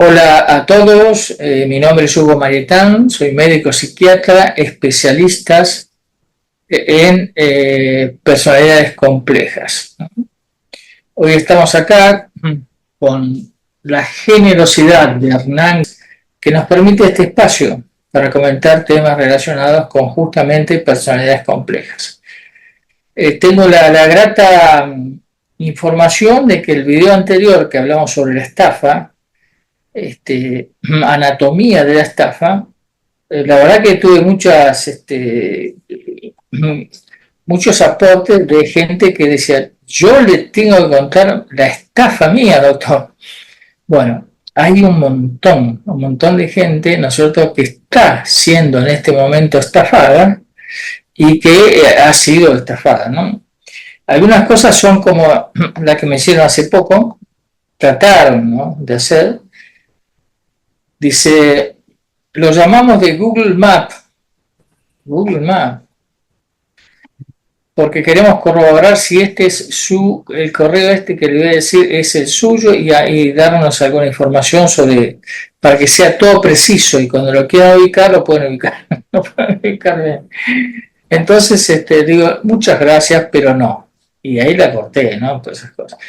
Hola a todos, mi nombre es Hugo Marietán, soy médico psiquiatra, especialistas en personalidades complejas. Hoy estamos acá con la generosidad de Hernán que nos permite este espacio para comentar temas relacionados con justamente personalidades complejas. Tengo la grata información de que el video anterior que hablamos sobre la estafa, anatomía de la estafa, la verdad que tuve muchos aportes de gente que decía, yo le tengo que contar la estafa mía, doctor. Bueno, hay un montón de gente, ¿no es cierto?, que está siendo en este momento estafada y que ha sido estafada, ¿no? Algunas cosas son como la que me hicieron hace poco, trataron, ¿no?, de hacer. Dice, lo llamamos de Google Maps, porque queremos corroborar si este es el correo que le voy a decir es el suyo y darnos alguna información para que sea todo preciso y cuando lo quieran ubicar lo pueden ubicar, lo pueden ubicar bien. Entonces digo, muchas gracias, pero no. Y ahí la corté, ¿no? Pues esas cosas.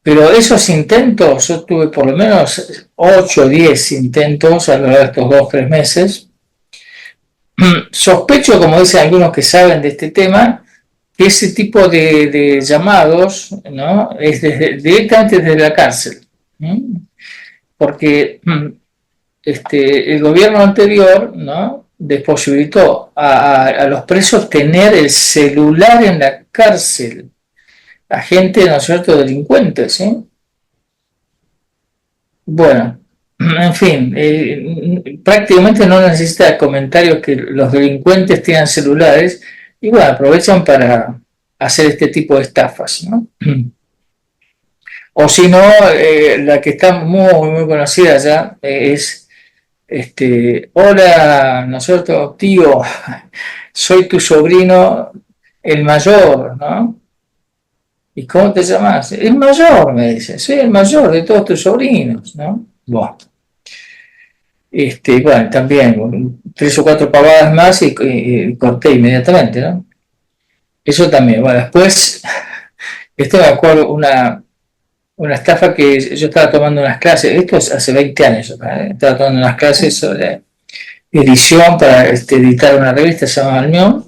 Pero esos intentos, yo tuve por lo menos 8 o 10 intentos a lo largo de estos 2-3 meses. Sospecho, como dicen algunos que saben de este tema, que ese tipo de llamados, ¿no?, es directamente desde la cárcel. Porque el gobierno anterior, ¿no?, desposibilitó a los presos tener el celular en la cárcel. A gente, ¿no es cierto?, delincuentes, ¿sí? Bueno, en fin, prácticamente no necesita comentarios que los delincuentes tengan celulares y bueno, aprovechan para hacer este tipo de estafas, ¿no? O si no, la que está muy conocida ya es, hola, ¿no es cierto?, tío, soy tu sobrino, el mayor, ¿no? ¿Y cómo te llamas? El mayor, me dice, soy el mayor de todos tus sobrinos, ¿no? Bueno. Bueno, también 3 o 4 pavadas más y corté inmediatamente, ¿no? Eso también. Bueno, después, esto me acuerdo una estafa que yo estaba tomando unas clases, esto es hace 20 años, estaba tomando unas clases sobre edición para editar una revista, se llama Almión,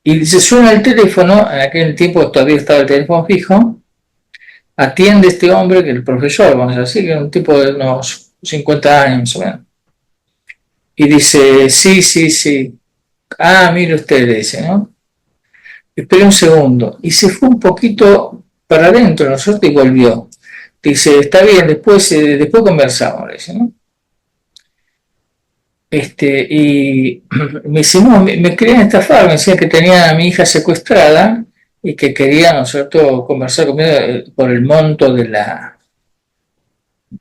y se suena el teléfono, en aquel tiempo todavía estaba el teléfono fijo, atiende este hombre, que es el profesor, vamos a decir, que es un tipo de unos 50 años más o menos. Y dice, sí. Ah, mire usted, le dice, ¿no? Espera un segundo. Y se fue un poquito para adentro, ¿no es cierto? Y volvió. Dice, está bien, después conversamos, le dice, ¿no? Y me dice, no, me querían estafar, me decían que tenían a mi hija secuestrada y que querían, ¿no es cierto?, conversar conmigo por el monto del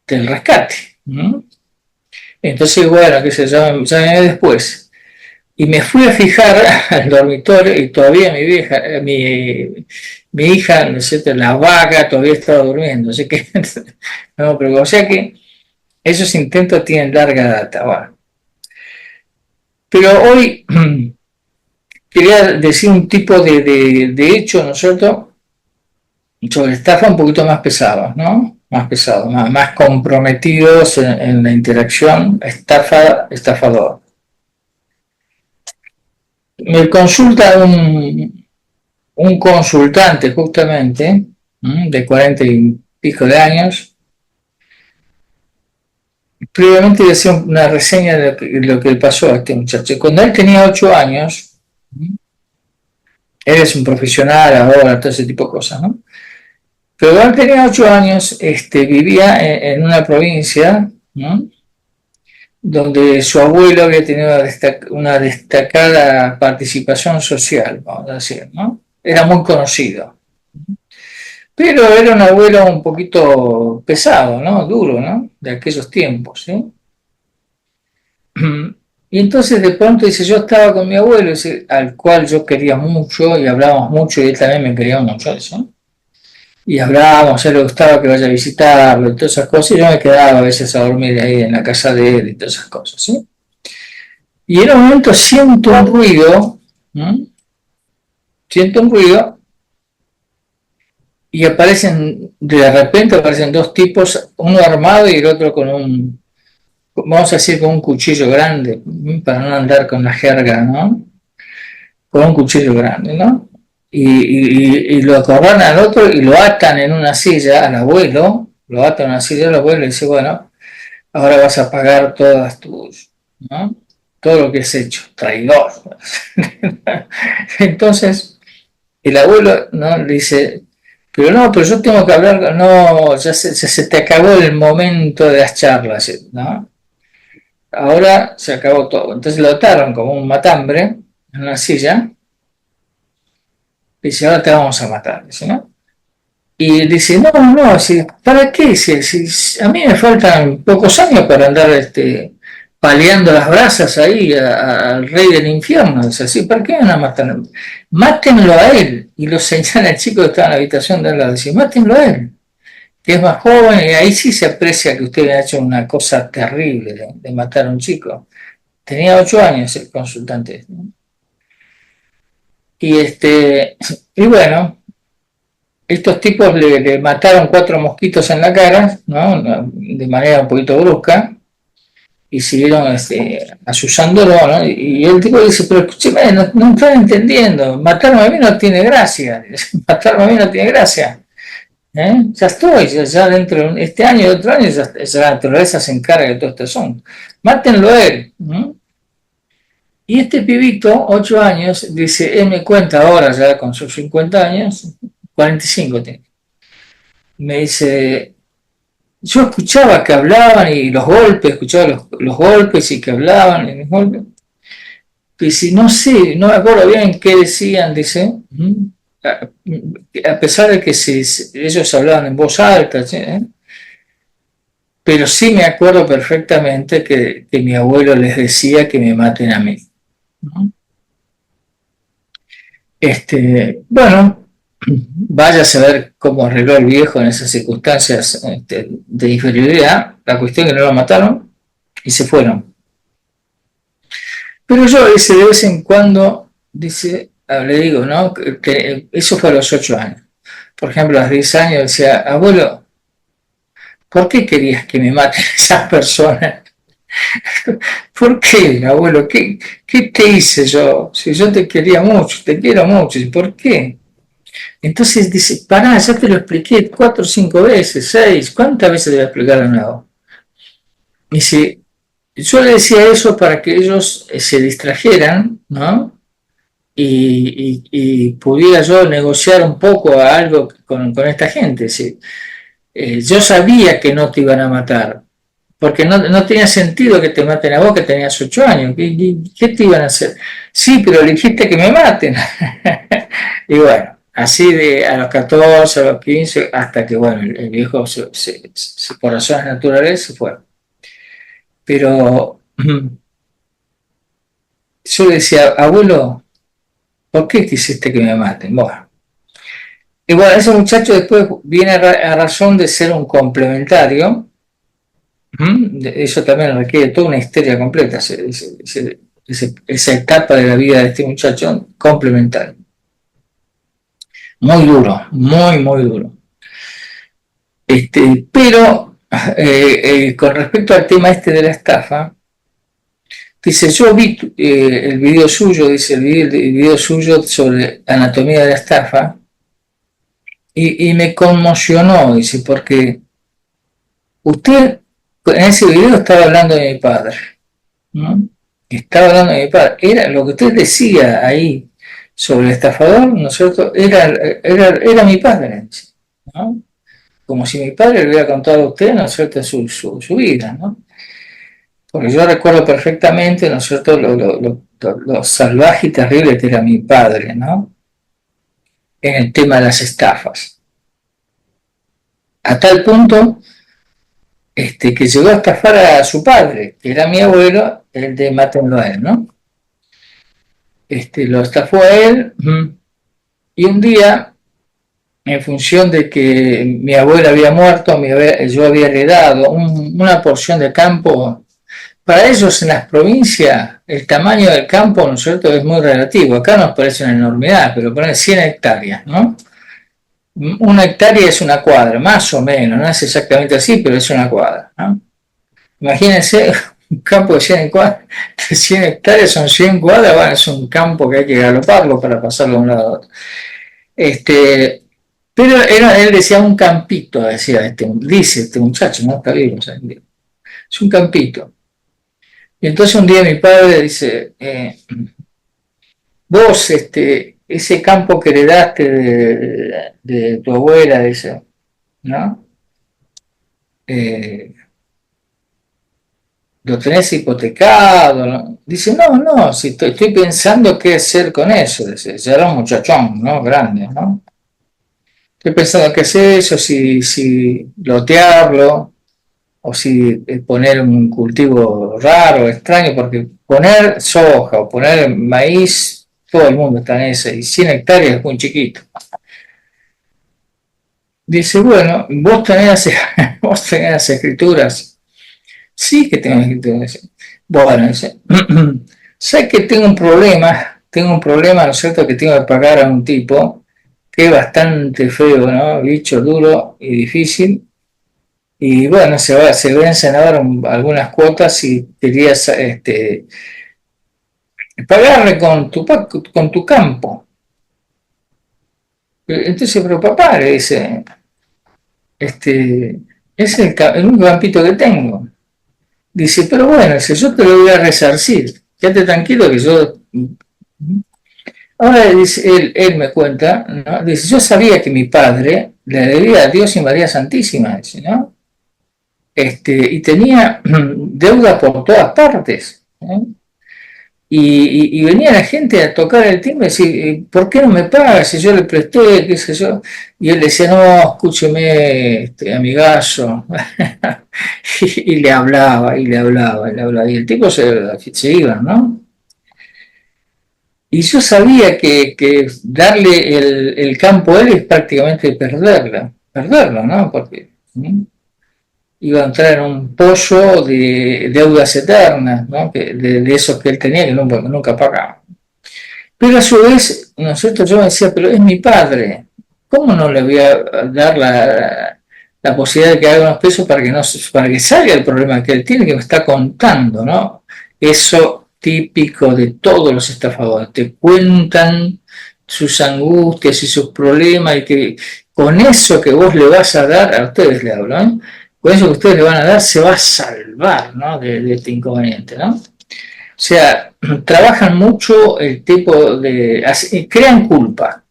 rescate, ¿no? Entonces, bueno, que se llame después. Y me fui a fijar al dormitorio y todavía mi hija, ¿no es cierto?, la vaca todavía estaba durmiendo. Así que, no, pero o sea que esos intentos tienen larga data. Bueno. Pero hoy quería decir un tipo de hecho, ¿no es cierto?, sobre estafa un poquito más pesados, ¿no? Más pesados, más comprometidos en la interacción estafador. Me consulta un consultante justamente, de 40 y pico de años. Previamente decía una reseña de lo que le pasó a este muchacho. Cuando él tenía 8 años, él es un profesional ahora, todo ese tipo de cosas, ¿no? Pero cuando él tenía 8 años, vivía en una provincia, ¿no?, donde su abuelo había tenido una destacada participación social, vamos a decir, ¿no? Era muy conocido. Pero era un abuelo un poquito pesado, ¿no? Duro, ¿no? De aquellos tiempos, ¿sí? Y entonces de pronto dice, yo estaba con mi abuelo, al cual yo quería mucho y hablábamos mucho y él también me quería mucho, ¿sí? y hablábamos, a él le gustaba que vaya a visitarlo y todas esas cosas, y yo me quedaba a veces a dormir ahí en la casa de él y todas esas cosas, ¿sí? Y en un momento siento un ruido, ¿no? Siento un ruido y de repente aparecen dos tipos, uno armado y el otro con vamos a decir, con un cuchillo grande, para no andar con la jerga, ¿no? Con un cuchillo grande, ¿no? Y lo acorralan al otro y lo atan en una silla al abuelo, lo atan en una silla al abuelo y dice, bueno, ahora vas a pagar todas tus, ¿no? Todo lo que has hecho, traidor. Entonces, el abuelo, ¿no? Le dice, pero no, pero yo tengo que hablar, no, se te acabó el momento de las charlas, ¿no? Ahora se acabó todo. Entonces lo ataron como un matambre en una silla. Dice, ahora te vamos a matar. Dice, ¿no? Y dice, no, no, ¿para qué? Si a mí me faltan pocos años para andar paleando las brasas ahí al rey del infierno. Dice, así, ¿para qué van a matar? Mátenlo a él. Y lo señala el chico que estaba en la habitación de al lado. Dice, mátenlo a él, que es más joven, y ahí sí se aprecia que usted ha hecho una cosa terrible de matar a un chico. Tenía 8 años el consultante. ¿No? Y bueno, estos tipos le mataron 4 mosquitos en la cara, ¿no? De manera un poquito brusca, y siguieron asusándolo, ¿no? Y el tipo dice, pero escúcheme, no están entendiendo, matarme a mí no tiene gracia, matarme a mí no tiene gracia. Ya estoy, ya dentro de este año y otro año, ya la naturaleza se encarga de todo este asunto. Mátenlo a él. ¿No? Y este pibito, 8 años, dice, él me cuenta ahora, ya con sus 50 años, 45 tiene. Me dice, yo escuchaba que hablaban y los golpes, escuchaba los golpes y que hablaban y los golpes. Dice, no sé, no me acuerdo bien qué decían, dice, a pesar de que ellos hablaban en voz alta, ¿sí? Pero sí me acuerdo perfectamente que mi abuelo les decía que me maten a mí. ¿No? Bueno, vaya a saber cómo arregló el viejo en esas circunstancias de inferioridad. La cuestión es que no lo mataron y se fueron. Pero yo ese de vez en cuando, dice, le digo, ¿no? Que eso fue a los 8 años. Por ejemplo, a los 10 años decía, abuelo, ¿por qué querías que me maten esas personas? ¿Por qué, abuelo? ¿Qué te hice yo? Si yo te quería mucho, te quiero mucho, ¿por qué? Entonces dice, pará, ya te lo expliqué 4 o 5 veces, 6, ¿cuántas veces te voy a explicar de nuevo? Y dice, yo le decía eso para que ellos se distrajeran, ¿no? Y pudiera yo negociar un poco algo con esta gente. ¿Sí? Yo sabía que no te iban a matar, porque no tenía sentido que te maten a vos que tenías 8 años. ¿Qué te iban a hacer? Sí, pero dijiste que me maten. Y bueno, así a los 14, a los 15, hasta que bueno, el viejo por razones naturales se fue. Pero yo le decía, abuelo, ¿por qué quisiste que me maten? Bueno, y bueno, ese muchacho después viene a razón de ser un complementario. Eso también requiere toda una historia completa, esa etapa de la vida de este muchacho complementario. Muy duro, muy, muy duro. Pero con respecto al tema de la estafa, dice, yo vi el video suyo, dice el video suyo sobre anatomía de la estafa y me conmocionó, dice, porque usted en ese video estaba hablando de mi padre, ¿no? Estaba hablando de mi padre. Era lo que usted decía ahí sobre el estafador, ¿no es cierto? Era mi padre, ¿no? Como si mi padre le hubiera contado a usted, ¿no es cierto?, su vida, ¿no? Porque yo recuerdo perfectamente, ¿no es cierto?, lo salvaje y terrible que era mi padre, ¿no? En el tema de las estafas. A tal punto que llegó a estafar a su padre, que era mi abuelo, el de mátenlo a él, ¿no? Lo estafó a él y un día en función de que mi abuela había muerto, yo había heredado una porción de campo. Para ellos en las provincias el tamaño del campo, ¿no es cierto?, es muy relativo. Acá nos parece una enormidad, pero poner 100 hectáreas, ¿no? Una hectárea es una cuadra, más o menos, no es exactamente así, pero es una cuadra, ¿no? Imagínense un campo de 100 hectáreas son 100 cuadras, bueno, es un campo que hay que galoparlo para pasarlo de un lado a otro. Pero él decía un campito, dice este muchacho, no está vivo, o sea, es un campito. Y entonces un día mi padre dice, vos, ese campo que heredaste de tu abuela, dice, ¿no? Eh, lo tenés hipotecado, ¿no? Dice, no, si estoy pensando qué hacer con eso, dice, ya era un muchachón, ¿no? Grande, ¿no? Estoy pensando qué hacer eso, si lotearlo, o si poner un cultivo raro, extraño, porque poner soja o poner maíz, todo el mundo está en ese, y 100 hectáreas es muy chiquito. Dice, bueno, vos tenés las escrituras. Sí que tengo escrituras. Bueno, dice, sé que tengo un problema, ¿no es cierto?, que tengo que pagar a un tipo que es bastante feo, ¿no? Bicho duro y difícil. Y bueno, se vencen ahora algunas cuotas y querías pagarle con tu campo. Entonces, pero papá, le dice, es el único campito que tengo. Dice, pero bueno, si yo te lo voy a resarcir, quédate tranquilo que yo... Ahora dice, él me cuenta, ¿no? Dice, yo sabía que mi padre le debía a Dios y María Santísima, dice, ¿no? Y tenía deuda por todas partes, ¿eh? Y venía la gente a tocar el timbre y decir, ¿por qué no me pagas si yo le presté, qué sé yo? Y él decía, no, escúcheme, amigazo. Y le hablaba, y le hablaba, y le hablaba. Y el tipo se iba, ¿no? Y yo sabía que darle el campo a él es prácticamente perderlo, ¿no? Porque iba a entrar en un pozo de deudas eternas, ¿no? De esos que él tenía que nunca pagaba. Pero a su vez, ¿no es cierto? Yo me decía, pero es mi padre, ¿cómo no le voy a dar la posibilidad de que haga unos pesos para que salga el problema que él tiene, que me está contando, ¿no? Eso típico de todos los estafadores, te cuentan sus angustias y sus problemas y que con eso que vos le vas a dar, a ustedes le hablo, ¿eh? Con eso que ustedes le van a dar se va a salvar, ¿no? De este inconveniente, ¿no? O sea, trabajan mucho el tipo de... crean culpa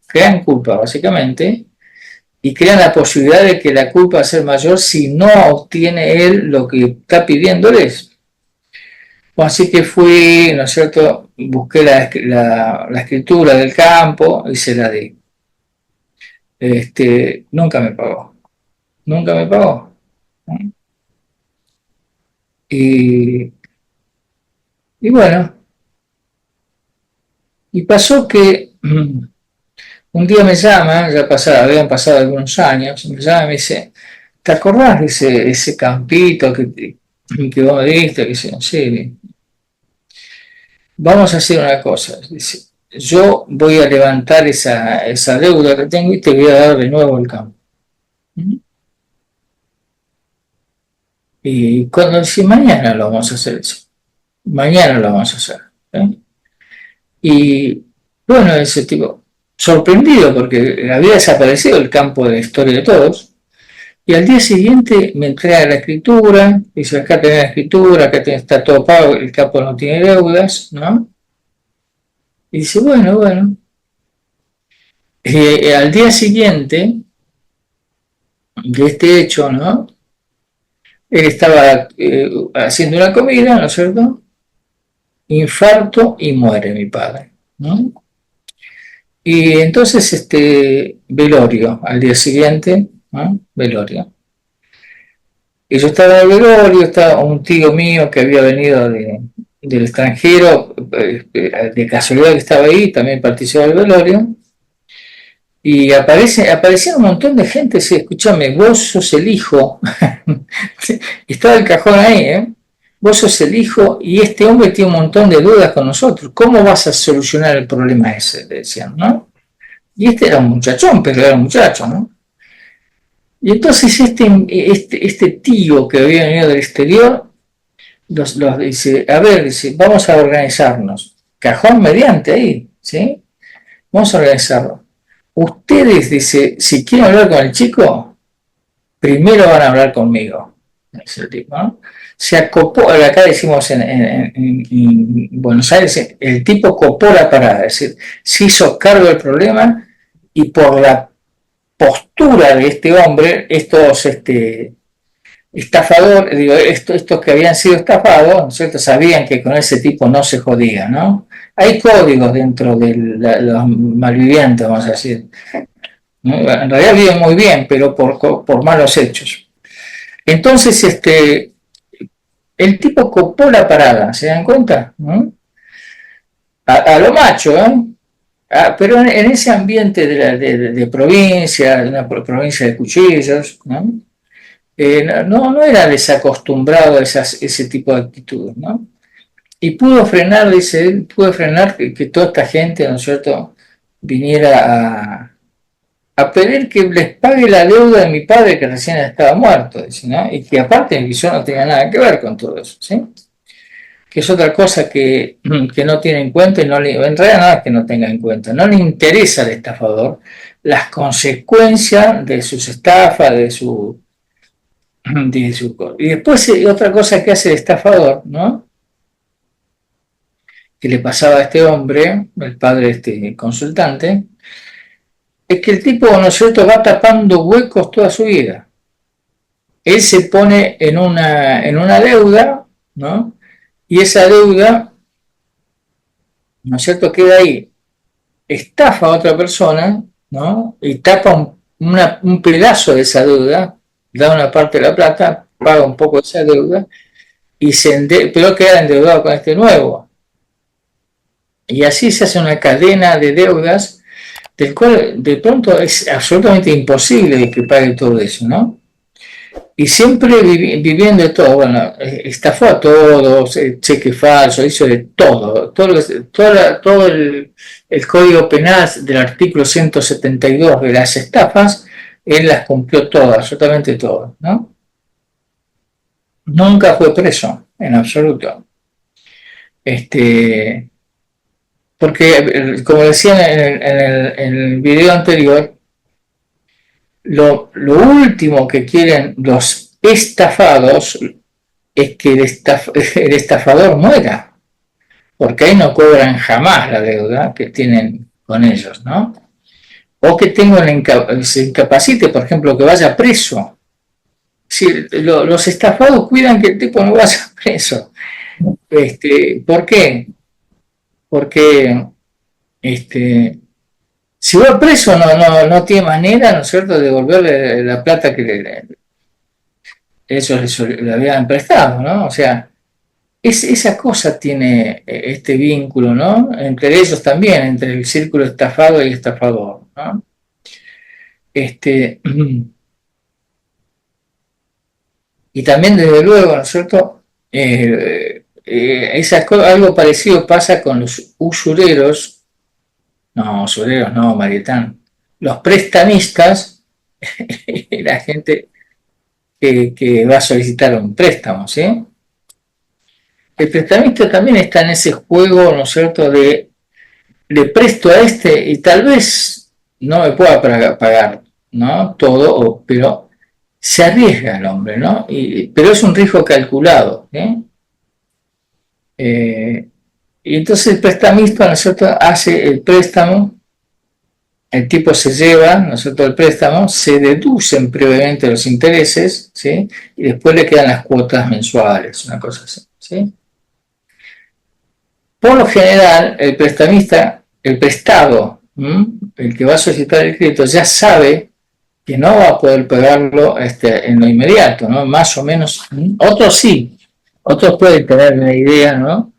básicamente, y crean la posibilidad de que la culpa va a ser mayor si no obtiene él lo que está pidiéndoles. Bueno, así que fui, ¿no es cierto?, busqué la escritura del campo y se la di. Nunca me pagó, nunca me pagó. Y, y bueno, y pasó que un día me llama, habían pasado algunos años, me llama y me dice, ¿te acordás de ese campito que vos me diste? Que sí, vamos a hacer una cosa, dice, yo voy a levantar esa deuda que tengo y te voy a dar de nuevo el campo. Y cuando dice, mañana lo vamos a hacer eso, mañana lo vamos a hacer. ¿Eh? Y bueno, ese tipo, sorprendido porque había desaparecido el campo de la historia de todos. Y al día siguiente me entrega la escritura, dice, acá tenés la escritura, está todo pago, el campo no tiene deudas, ¿no? Y dice, bueno. Al día siguiente de este hecho, ¿no? Él estaba haciendo una comida, ¿no es cierto? Infarto y muere mi padre, ¿no? Y entonces, velorio, al día siguiente, ¿no? Velorio. Y yo estaba en el velorio, estaba un tío mío que había venido del extranjero, de casualidad que estaba ahí, también participó del velorio. y aparecieron un montón de gente, sí, escúchame, vos sos el hijo, estaba el cajón ahí, vos sos el hijo y este hombre tiene un montón de dudas con nosotros, ¿cómo vas a solucionar el problema ese? Le decían, ¿no? Y este era un muchachón, pero era un muchacho, ¿no? Y entonces este tío que había venido del exterior los dice, a ver, dice, vamos a organizarnos, cajón mediante ahí, ¿sí? Vamos a organizarlo. Ustedes, dice, si quieren hablar con el chico, primero van a hablar conmigo, dice el tipo, ¿no? Se acopó, acá decimos en Buenos Aires, el tipo copó la parada, es decir, se hizo cargo del problema y por la postura de este hombre, estos estafadores, digo, estos que habían sido estafados, ¿no es cierto? Sabían que con ese tipo no se jodía, ¿no? Hay códigos dentro de los malvivientes, vamos a decir. ¿No? En realidad viven muy bien, pero por malos hechos. Entonces, el tipo copó la parada, ¿se dan cuenta? ¿No? A lo macho, ¿eh? Pero en ese ambiente de provincia, de una provincia de cuchillos, ¿no? No era desacostumbrado a ese tipo de actitudes, ¿no? Y pudo frenar, dice él, pudo frenar que toda esta gente, ¿no es cierto?, viniera a pedir que les pague la deuda de mi padre que recién estaba muerto, dice, ¿no? Y que aparte yo no tenía nada que ver con todo eso, ¿sí? Que es otra cosa que no tiene en cuenta y en realidad nada que no tenga en cuenta, no le interesa al estafador las consecuencias de sus estafas, y después otra cosa que hace el estafador, ¿no? Que le pasaba a este hombre, el padre de este consultante, es que el tipo, ¿no es cierto?, va tapando huecos toda su vida. Él se pone en una deuda, ¿no? Y esa deuda, ¿no es cierto?, queda ahí. Estafa a otra persona, ¿no? Y tapa un pedazo de esa deuda, da una parte de la plata, paga un poco de esa deuda, pero queda endeudado con este nuevo. Y así se hace una cadena de deudas del cual de pronto es absolutamente imposible que pague todo eso, ¿no? Y siempre viviendo de todo, bueno, estafó a todos, cheque falso, hizo de todo el Código Penal del artículo 172 de las estafas, él las cumplió todas, absolutamente todas, ¿no? Nunca fue preso, en absoluto. Porque, como decía en el video anterior, lo último que quieren los estafados es que el estafador muera, porque ahí no cobran jamás la deuda que tienen con ellos, ¿no? O que se incapacite, por ejemplo, que vaya preso. Si los estafados cuidan que el tipo no vaya preso. ¿Por qué? Porque si va preso no tiene manera, ¿no es cierto?, de devolverle la plata que ellos le habían prestado, ¿no? O sea, esa cosa tiene este vínculo, ¿no? Entre ellos también, entre el círculo estafado y estafador, ¿no? Y también, desde luego, ¿no es cierto?, algo parecido pasa con los usureros, no, Marietán, los prestamistas, la gente que va a solicitar un préstamo, ¿sí? El prestamista también está en ese juego, ¿no es cierto?, le presto a este y tal vez no me pueda pagar, ¿no?, todo, pero se arriesga el hombre, ¿no? Pero es un riesgo calculado, ¿sí? Y entonces el prestamista, ¿no es cierto?, hace el préstamo, el tipo se lleva, ¿no es cierto?, el préstamo, se deducen previamente los intereses, ¿sí?, y después le quedan las cuotas mensuales, una cosa así, ¿sí? Por lo general, el prestamista, el prestado, el que va a solicitar el crédito, ya sabe que no va a poder pagarlo en lo inmediato, ¿no? Más o menos. Otros sí, otros pueden tener una idea, ¿no?,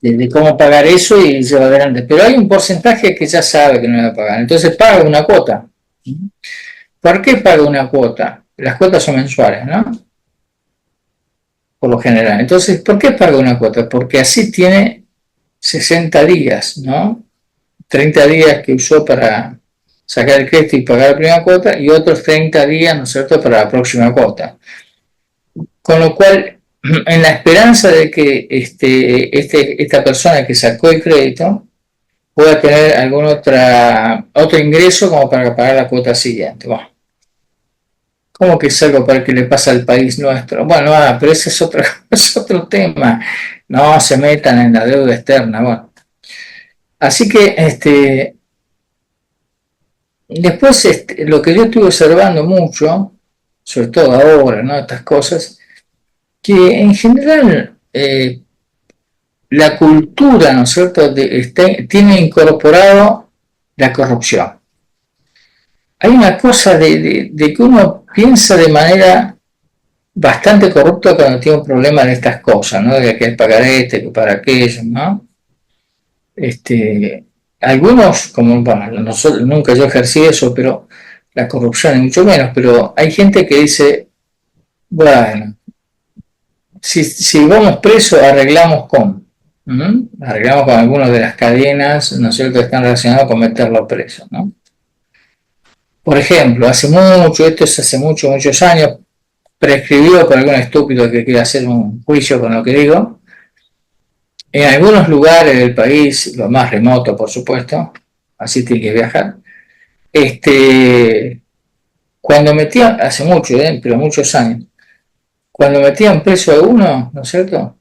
de cómo pagar eso y lleva adelante. Pero hay un porcentaje que ya sabe que no va a pagar, entonces paga una cuota. ¿Por qué paga una cuota? Las cuotas son mensuales, ¿no? Por lo general. Entonces, ¿por qué paga una cuota? Porque así tiene 60 días, ¿no? 30 días que usó para sacar el crédito y pagar la primera cuota y otros 30 días, ¿no es cierto?, para la próxima cuota. Con lo cual, en la esperanza de que esta persona que sacó el crédito pueda tener algún otro ingreso como para pagar la cuota siguiente. Bueno, ¿cómo que es algo para que le pasa al país nuestro? Bueno, pero ese es otro, es otro tema. No se metan en la deuda externa. Bueno, así que después lo que yo estuve observando mucho, sobre todo ahora, ¿no? Estas cosas, que en general la cultura, ¿no es cierto?, tiene incorporado la corrupción. Hay una cosa de que uno piensa de manera bastante corrupta cuando tiene un problema de estas cosas, ¿no? De que hay que pagar que para aquello, ¿no? Algunos, como, bueno, nosotros, nunca yo ejercí eso, pero la corrupción es mucho menos, pero hay gente que dice, bueno, si vamos presos, arreglamos con. Arreglamos con algunas de las cadenas, ¿no es cierto?, que están relacionadas con meterlo preso, ¿no? Por ejemplo, esto es hace muchos años, prescribió por algún estúpido que quiera hacer un juicio con lo que digo. En algunos lugares del país, lo más remoto, por supuesto, así tiene que viajar, cuando metían, hace mucho, pero muchos años, cuando metían preso a uno, ¿no es cierto?,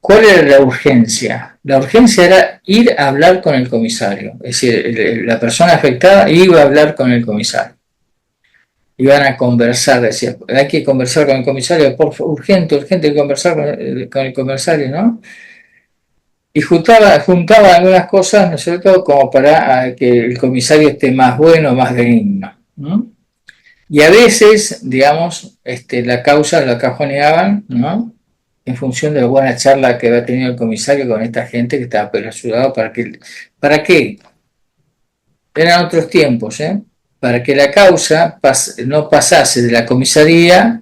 ¿cuál era la urgencia? La urgencia era ir a hablar con el comisario, es decir, la persona afectada iba a hablar con el comisario. Iban a conversar, decía, hay que conversar con el comisario, por favor, urgente conversar con el comisario, ¿no? Y juntaba algunas cosas, ¿no es cierto?, como para que el comisario esté más bueno, más digno, ¿no? Y a veces, digamos, la causa la cajoneaban, ¿no?, en función de la buena charla que había tenido el comisario con esta gente que estaba ayudado ¿para qué? Eran otros tiempos, para que la causa no pasase de la comisaría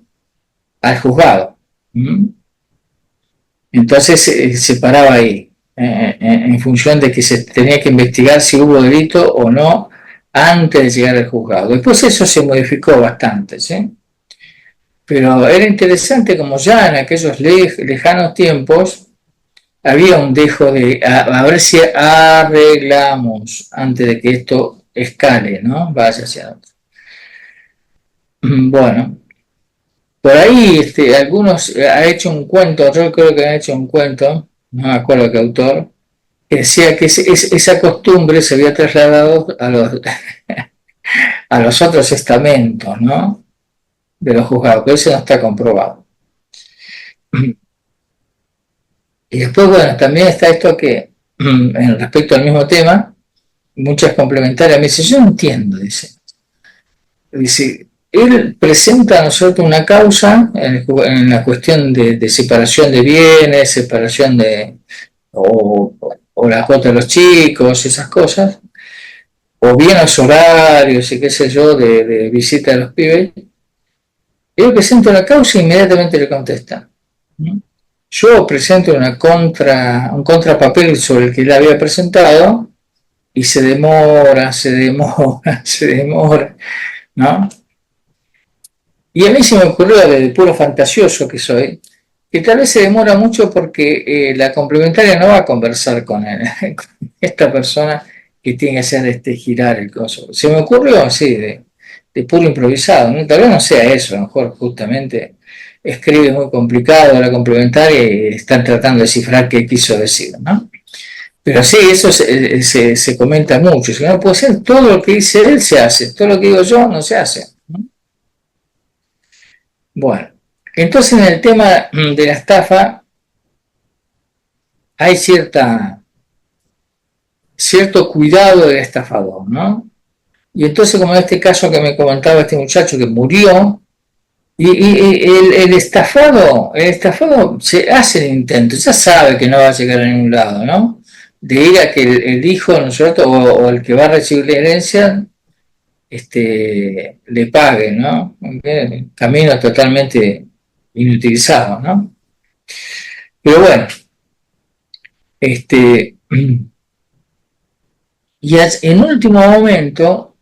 al juzgado. Entonces se paraba ahí, en función de que se tenía que investigar si hubo delito o no antes de llegar al juzgado. Después eso se modificó bastante, ¿sí? Pero era interesante como ya en aquellos lejanos tiempos había un dejo de a ver si arreglamos antes de que esto escale, ¿no? Vaya hacia otro. Bueno, por ahí algunos ha hecho un cuento, yo creo que han hecho un cuento, no me acuerdo qué autor, que decía que esa costumbre se había trasladado a los otros estamentos, ¿no?, de los juzgados, pero eso no está comprobado. Y después, bueno, también está esto que, en respecto al mismo tema, muchas complementarias, me dice, yo no entiendo, dice, él presenta a nosotros una causa en la cuestión de separación de bienes, separación o la cuota de los chicos, esas cosas, o bienes horarios y qué sé yo, de visita a los pibes. Él presenta la causa e inmediatamente le contestan. Yo presento un contrapapel sobre el que él había presentado y se demora, ¿no? Y a mí se me ocurrió, de puro fantasioso que soy, que tal vez se demora mucho porque la complementaria no va a conversar con esta persona que tiene que hacer girar el coso. Se me ocurrió así, de puro improvisado, ¿no? Tal vez no sea eso, a lo mejor justamente escribe muy complicado la complementaria y están tratando de descifrar qué quiso decir, ¿no? Pero sí, eso se comenta mucho. Si no puede ser, todo lo que dice él se hace, todo lo que digo yo no se hace, ¿no? Bueno, entonces en el tema de la estafa hay cierto cuidado del estafador, ¿no? Y entonces, como en este caso que me comentaba este muchacho que murió Y el estafado se hace el intento, ya sabe que no va a llegar a ningún lado, ¿no? De ir a que el hijo, ¿no es cierto? O el que va a recibir la herencia, le pague, ¿no? Camino totalmente inutilizado, ¿no? Pero bueno, este, y en último momento,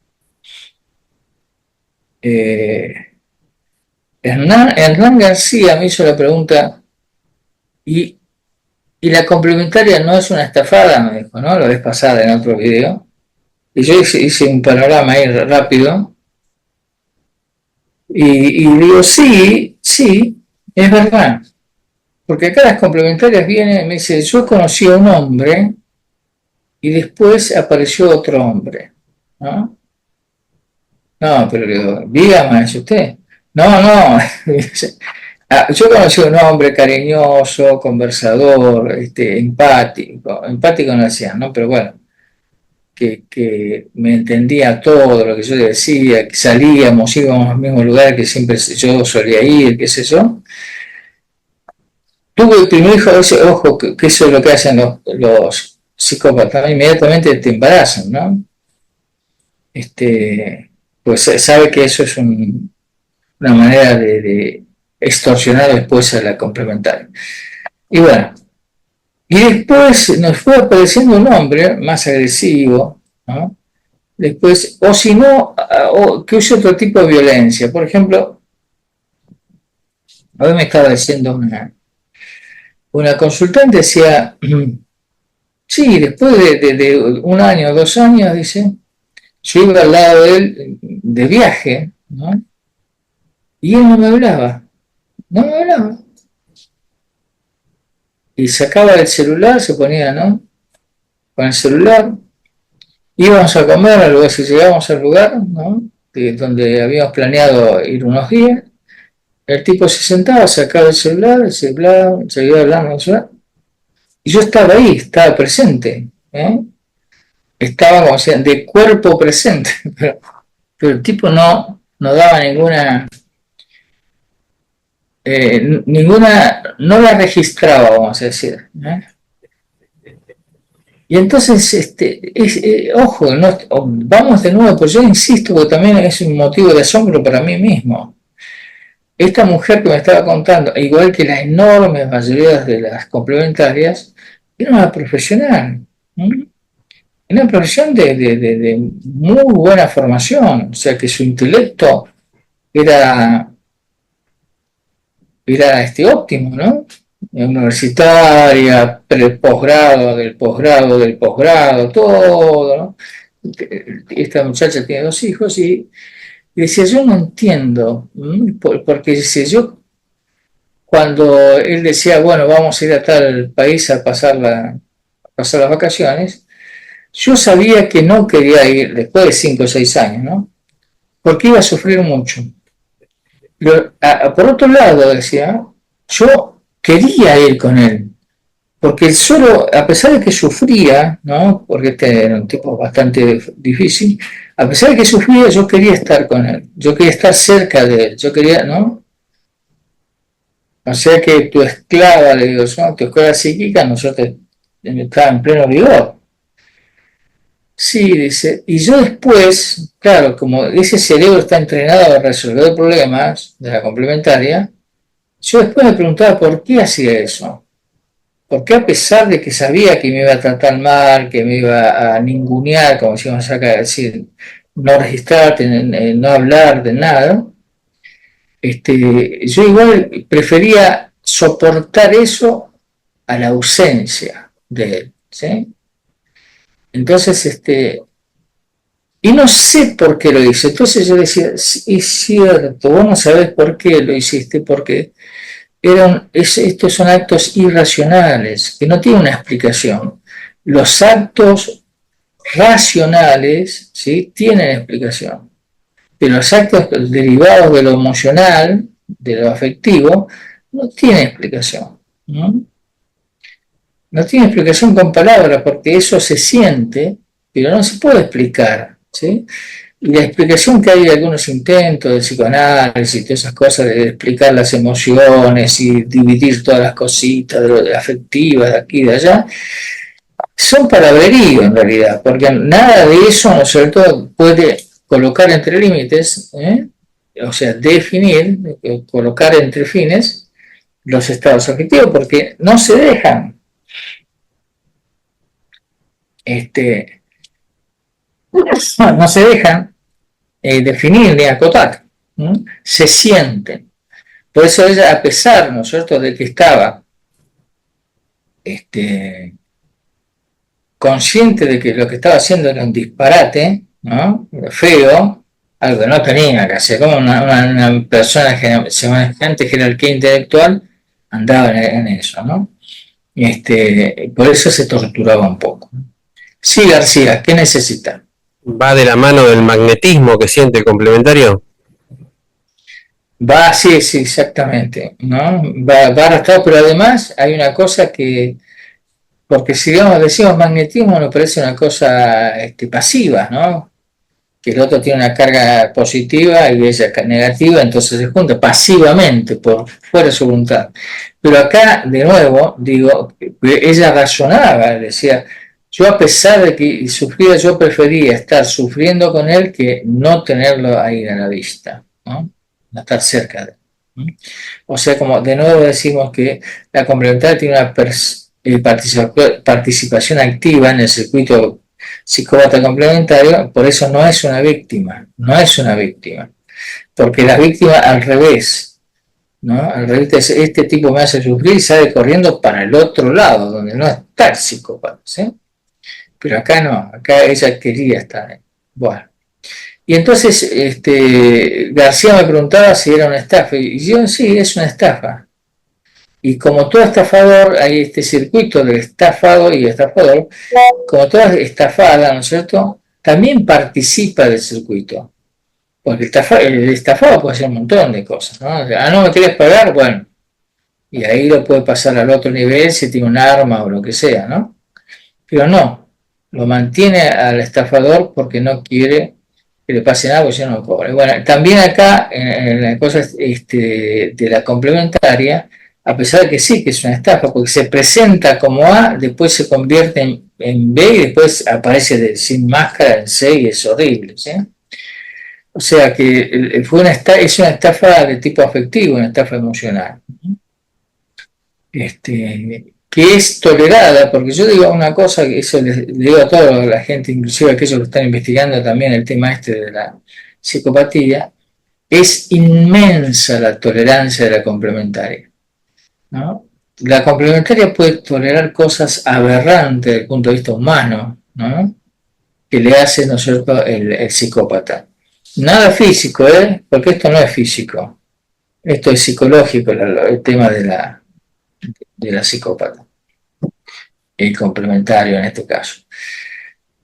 eh, Hernán García me hizo la pregunta, ¿y, y la complementaria no es una estafada? Me dijo, ¿no? La vez pasada en otro video. Y yo hice un panorama ahí rápido, y digo, sí, sí, es verdad. Porque acá las complementarias vienen, me dice, yo conocí a un hombre y después apareció otro hombre, ¿no? No, pero le digo, dígame, ¿es usted? No, no, yo conocí a un hombre cariñoso, conversador, empático no decía, ¿no? Pero bueno, que me entendía todo lo que yo le decía, que salíamos, íbamos al mismo lugar que siempre yo solía ir, qué sé yo. Tuve el primer hijo, ojo, que eso es lo que hacen los psicópatas, inmediatamente te embarazan, ¿no? Pues sabe que eso es una manera de extorsionar después a la complementaria. Y bueno, y después nos fue apareciendo un hombre más agresivo, ¿no? Después, o si no, o que use otro tipo de violencia. Por ejemplo, hoy me estaba diciendo una consultante, decía, sí, después de un año o 2 años, dice, yo iba al lado de él de viaje, ¿no? Y él no me hablaba, no me hablaba. Y sacaba el celular, se ponía, ¿no? Con el celular, íbamos a comer, luego si llegábamos al lugar, ¿no? Donde habíamos planeado ir unos días, el tipo se sentaba, sacaba el celular, seguía hablando, ¿no? Y yo estaba ahí, estaba presente, ¿eh? Estaba, como decían, de cuerpo presente, pero el tipo no daba no la registraba, vamos a decir, ¿eh? Y entonces, ojo, vamos de nuevo, pues yo insisto que también es un motivo de asombro para mí mismo. Esta mujer que me estaba contando, igual que la enorme mayoría de las complementarias, era una profesional, ¿sí? Una profesión de muy buena formación, o sea que su intelecto era, era óptimo, ¿no? Universitaria, posgrado, del posgrado, del posgrado, todo, ¿no? Esta muchacha tiene 2 hijos y decía, yo no entiendo, porque dice, yo cuando él decía, bueno, vamos a ir a tal país a pasar las vacaciones, yo sabía que no quería ir después de 5 o 6 años, ¿no? Porque iba a sufrir mucho. Pero, por otro lado, decía, yo quería ir con él, porque el solo, a pesar de que sufría, ¿no? Porque este era un tipo bastante difícil, a pesar de que sufría, yo quería estar con él, yo quería estar cerca de él, yo quería, ¿no? O sea que tu esclava, le digo, ¿no? Tu escuela psíquica, nosotros estaba en pleno vigor. Sí, dice, y yo después, claro, como ese cerebro está entrenado a resolver problemas de la complementaria, yo después me preguntaba por qué hacía eso. ¿Por qué a pesar de que sabía que me iba a tratar mal, que me iba a ningunear, como decimos acá, decir, no registrarte, no hablar de nada, yo igual prefería soportar eso a la ausencia de él, ¿sí? Entonces, y no sé por qué lo hice. Entonces yo decía, sí, es cierto, vos no sabés por qué lo hiciste, porque estos son actos irracionales, que no tienen una explicación. Los actos racionales, ¿sí? Tienen explicación, pero los actos derivados de lo emocional, de lo afectivo, no tienen explicación, ¿no? No tiene explicación con palabras, porque eso se siente, pero no se puede explicar, ¿sí? Y la explicación que hay de algunos intentos de psicoanálisis y todas esas cosas de explicar las emociones y dividir todas las cositas de lo afectivas de aquí y de allá, son palabrerío en realidad, porque nada de eso, ¿no es cierto?, puede colocar entre límites, o sea, definir, colocar entre fines los estados afectivos, porque no se dejan no se dejan definir ni acotar, se sienten. Por eso ella, a pesar, ¿no es cierto?, de que estaba consciente de que lo que estaba haciendo era un disparate, ¿no?, feo, algo que no tenía que hacer, como una persona semejante jerarquía intelectual andaba en eso, ¿no? Por eso se torturaba un poco. Sí, García, ¿qué necesita? Va de la mano del magnetismo que siente el complementario. Va, sí, sí, exactamente, ¿no? Va arrastrado, pero además hay una cosa que, porque si decimos magnetismo nos parece una cosa pasiva, ¿no? Que el otro tiene una carga positiva y ella negativa, entonces se junta pasivamente, por fuera de su voluntad. Pero acá, de nuevo, digo, ella razonaba, decía, yo a pesar de que sufría, yo prefería estar sufriendo con él que no tenerlo ahí a la vista, ¿no? No estar cerca de él. O sea, como de nuevo decimos que la complementaria tiene una participación activa en el circuito psicópata complementario, por eso no es una víctima, no es una víctima, porque la víctima al revés, ¿no? Al revés, este tipo me hace sufrir y sale corriendo para el otro lado, donde no está el psicópata, ¿sí? Pero acá no, acá ella quería estar. Bueno. Y entonces García me preguntaba si era una estafa, y yo sí, es una estafa. Y como todo estafador, hay este circuito del estafado y estafador, como toda estafada, ¿no es cierto?, también participa del circuito. Porque el estafado puede hacer un montón de cosas, ¿no? Ah, no me quieres pagar, bueno, y ahí lo puede pasar al otro nivel si tiene un arma o lo que sea, ¿no? Pero no, lo mantiene al estafador porque no quiere que le pase algo si no lo cobra. Bueno, también acá, en la cosa de la complementaria, a pesar de que sí, que es una estafa, porque se presenta como A, después se convierte en B y después aparece sin máscara en C y es horrible, ¿sí? O sea que es una estafa de tipo afectivo, una estafa emocional. Que es tolerada, porque yo digo una cosa, que eso le digo a toda la gente, inclusive a aquellos que están investigando también el tema de la psicopatía, es inmensa la tolerancia de la complementaria, ¿no? La complementaria puede tolerar cosas aberrantes desde el punto de vista humano, ¿no?, que le hace, ¿no es cierto?, el psicópata. Nada físico, porque esto no es físico, esto es psicológico, el tema de la psicópata, el complementario en este caso.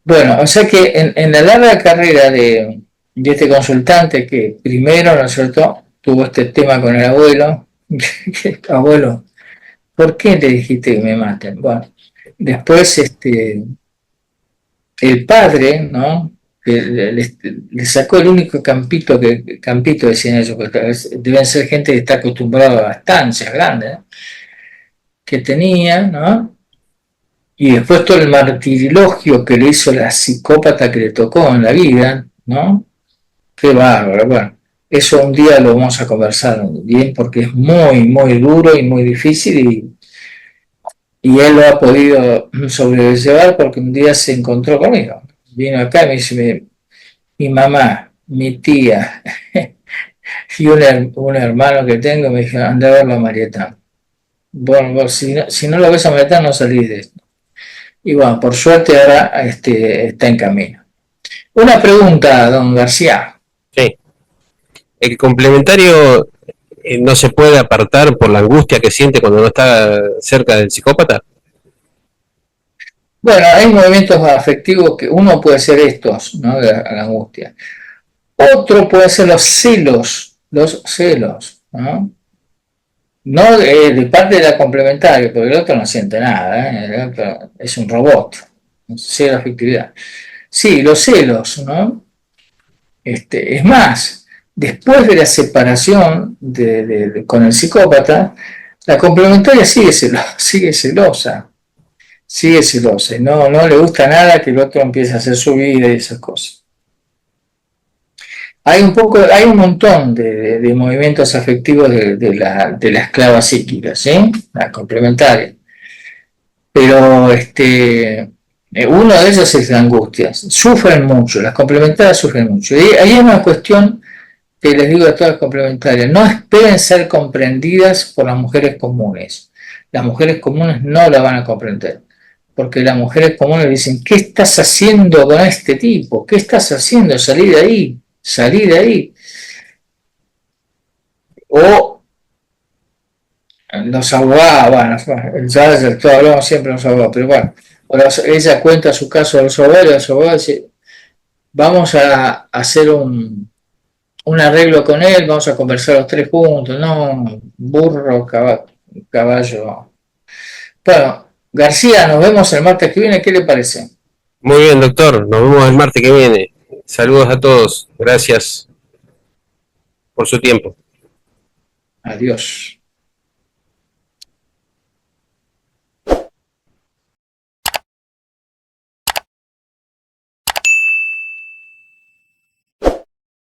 Bueno, o sea que en la larga carrera de este consultante, que primero, ¿no es cierto?, tuvo este tema con el abuelo, abuelo, ¿por qué le dijiste que me maten? Bueno, después el padre, ¿no?, que le sacó el único campito decían ellos, porque deben ser gente que está acostumbrada a estancias grandes, ¿no?, que tenía, ¿no? Y después todo el martirilogio que le hizo la psicópata que le tocó en la vida, ¿no? Qué bárbaro. Bueno, eso un día lo vamos a conversar bien porque es muy, muy duro y muy difícil y él lo ha podido sobrellevar porque un día se encontró conmigo. Vino acá y me dice, mi mamá, mi tía y un hermano que tengo me dijo, anda a verlo a Marieta. Bueno, si no lo ves a Marieta no salís de esto. Y bueno, por suerte ahora está en camino. Una pregunta, don García. Sí. El complementario no se puede apartar por la angustia que siente cuando no está cerca del psicópata. Bueno, hay movimientos afectivos que uno puede ser estos, ¿no?, de la angustia. Otro puede ser los celos, ¿no? No de parte de la complementaria, porque el otro no siente nada, el otro es un robot, cero afectividad. Sí, los celos, ¿no? Es más, después de la separación con el psicópata, la complementaria sigue celosa y no le gusta nada que el otro empiece a hacer su vida y esas cosas. Hay un montón de movimientos afectivos de la esclava psíquica, ¿sí? La complementaria. Pero uno de ellos es la angustia. Sufren mucho, las complementarias sufren mucho. Y ahí hay una cuestión que les digo a todas las complementarias: no esperen ser comprendidas por las mujeres comunes. Las mujeres comunes no la van a comprender, porque las mujeres comunes dicen: ¿qué estás haciendo con este tipo? ¿Qué estás haciendo? Salí de ahí, salí de ahí. O los abogados, bueno, ya hablamos siempre de los abogados, pero bueno, ella cuenta su caso a los abogados dice: vamos a hacer un arreglo con él, vamos a conversar los tres juntos. No, burro, caballo. Bueno, García, nos vemos el martes que viene, ¿qué le parece? Muy bien, doctor, nos vemos el martes que viene. Saludos a todos, gracias por su tiempo. Adiós.